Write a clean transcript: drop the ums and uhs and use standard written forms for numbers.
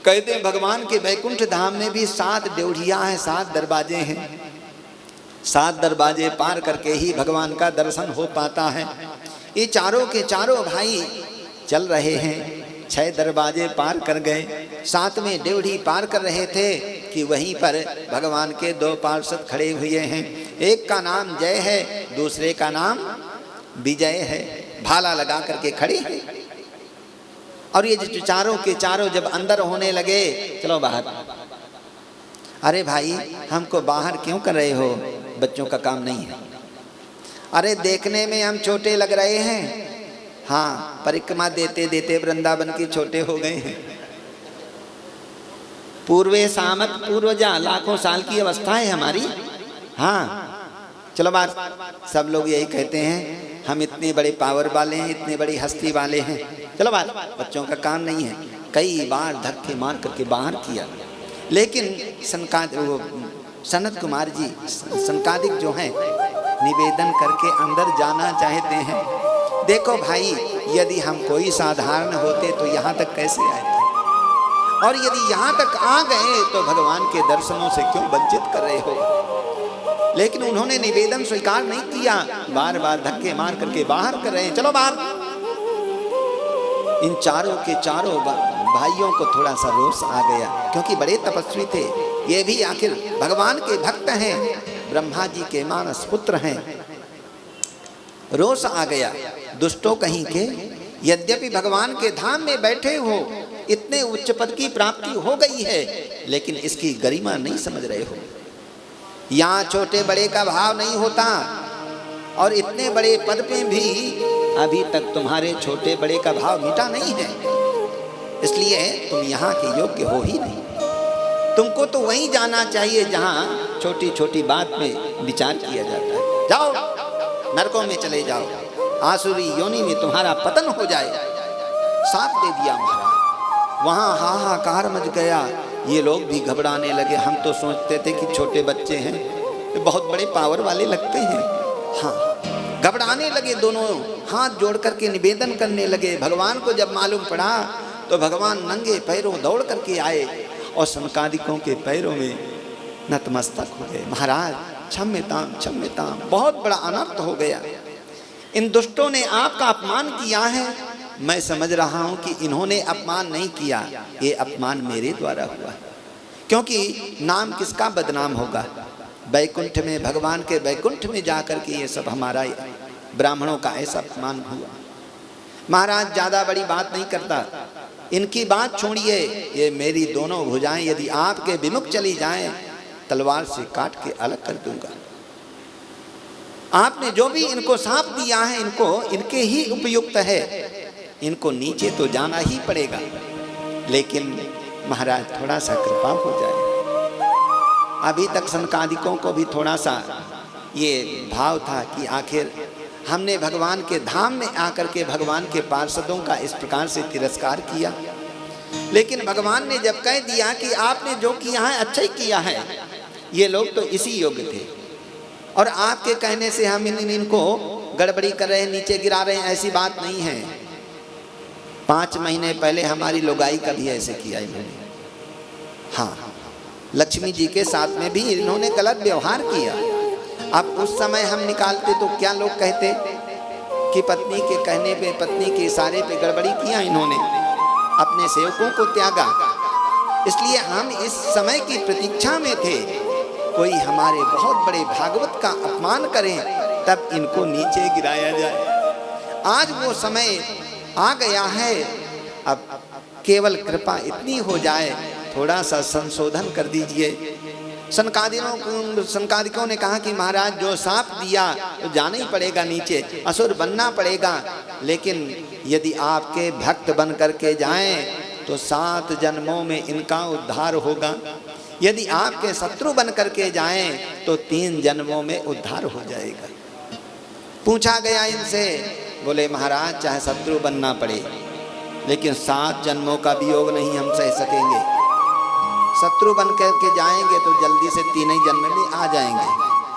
कहते हैं भगवान के बैकुंठ धाम में भी 7 ड्योढ़ियां हैं, 7 दरवाजे हैं। 7 दरवाजे पार करके ही भगवान का दर्शन हो पाता है। ये चारों के चारों भाई चल रहे हैं, 6 दरवाजे पार कर गए, 7वें ड्योढ़ी पार कर रहे थे कि वहीं पर भगवान के 2 पार्षद खड़े हुए हैं। एक का नाम जय है, दूसरे का नाम विजय है। भाला लगा करके खड़े हैं। और ये जो चारों के चारों जब अंदर होने लगे, चलो बाहर। अरे भाई हमको बाहर क्यों कर रहे हो, बच्चों का काम नहीं है। अरे देखने में हम छोटे लग रहे हैं, हाँ परिक्रमा देते देते वृंदावन के छोटे हो गए हैं। पूर्वे सामत पूर्वजा, लाखों साल की अवस्था है हमारी। हाँ चलो बात, सब लोग यही कहते हैं हम इतने बड़े पावर वाले हैं, इतने बड़ी हस्ती वाले हैं। चलो बात, बच्चों का काम नहीं है। कई बार धक्के मार करके बाहर किया, लेकिन सनत कुमार जी सनकादिक जो हैं निवेदन करके अंदर जाना चाहते हैं। देखो भाई, यदि हम कोई साधारण होते तो यहाँ तक कैसे आए थे, और यदि यहाँ तक आ गए तो भगवान के दर्शनों से क्यों वंचित कर रहे हो। लेकिन उन्होंने निवेदन स्वीकार नहीं किया, बार बार धक्के मार करके बाहर कर रहे हैं। चलो बाहर। इन चारों के चारों भाइयों को थोड़ा सा रोष आ गया, क्योंकि बड़े तपस्वी थे ये भी, आखिर भगवान के भक्त हैं, ब्रह्मा जी के मानस पुत्र हैं। रोष आ गया, दुष्टों कहीं के, यद्यपि भगवान के धाम में बैठे हो, इतने उच्च पद की प्राप्ति हो गई है, लेकिन इसकी गरिमा नहीं समझ रहे हो। यहाँ छोटे बड़े का भाव नहीं होता, और इतने बड़े पद पे भी अभी तक तुम्हारे छोटे बड़े का भाव मिटा नहीं है, इसलिए तुम यहाँ के योग्य हो ही नहीं। तुमको तो वहीं जाना चाहिए जहाँ छोटी छोटी बात में विचार किया जाता है। जाओ नरकों में चले जाओ, आसुरी योनि में तुम्हारा पतन हो जाए। साथ दे दिया महाराज। वहाँ हाहाकार मच गया, ये लोग भी घबराने लगे। हम तो सोचते थे कि छोटे बच्चे हैं, तो बहुत बड़े पावर वाले लगते हैं। हाँ, घबराने लगे, दोनों हाथ जोड़ करके निवेदन करने लगे। भगवान को जब मालूम पड़ा तो भगवान नंगे पैरों दौड़ करके आए और सनकादिकों के पैरों में नतमस्तक हो गए। महाराज क्षम्यताम क्षम्यताम, बहुत बड़ा अनर्थ हो गया। इन दुष्टों ने आपका अपमान किया है। मैं समझ रहा हूं कि इन्होंने अपमान नहीं किया, ये अपमान मेरे द्वारा हुआ, क्योंकि नाम किसका बदनाम होगा। बैकुंठ में, भगवान के बैकुंठ में जाकर के ये सब हमारा ब्राह्मणों का ऐसा अपमान हुआ। महाराज ज्यादा बड़ी बात नहीं करता, इनकी बात छोड़िए। ये मेरी दोनों भुजाएं यदि आपके विमुख चली जाएं, तलवार से काट के अलग कर दूंगा। आपने जो भी इनको साप दिया है, इनको इनके ही उपयुक्त है, इनको नीचे तो जाना ही पड़ेगा। लेकिन महाराज थोड़ा सा कृपा हो जाए। अभी तक सनकादिकों को भी थोड़ा सा ये भाव था कि आखिर हमने भगवान के धाम में आकर के भगवान के पार्षदों का इस प्रकार से तिरस्कार किया। लेकिन भगवान ने जब कह दिया कि आपने जो किया है अच्छा ही किया है, ये लोग तो इसी योग्य थे, और आपके कहने से हम इनको गड़बड़ी कर रहे हैं, नीचे गिरा रहे हैं, ऐसी बात नहीं है। 5 महीने पहले हमारी लोगाई का भी ऐसे किया इन्होंने। हाँ, लक्ष्मी जी के साथ में भी इन्होंने गलत व्यवहार किया। अब उस समय हम निकालते तो क्या लोग कहते कि पत्नी के कहने पे, पत्नी के इशारे पे गड़बड़ी किया इन्होंने, अपने सेवकों को त्यागा। इसलिए हम इस समय की प्रतीक्षा में थे, कोई हमारे बहुत बड़े भागवत का अपमान करें तब इनको नीचे गिराया जाए। आज वो समय आ गया है, अब केवल कृपा इतनी हो जाए, थोड़ा सा संशोधन कर दीजिए। सनकादिकों ने कहा कि महाराज जो साप दिया तो जाना ही पड़ेगा नीचे, असुर बनना पड़ेगा। लेकिन यदि आपके भक्त बन करके जाएं तो 7 जन्मों में इनका उद्धार होगा। यदि आपके शत्रु बन करके जाएं तो 3 जन्मों में उद्धार हो जाएगा। पूछा गया इनसे, बोले महाराज चाहे शत्रु बनना पड़े, लेकिन 7 जन्मों का वियोग नहीं हम सह सकेंगे। शत्रु बन करके जाएंगे तो जल्दी से 3 ही जन्म में आ जाएंगे।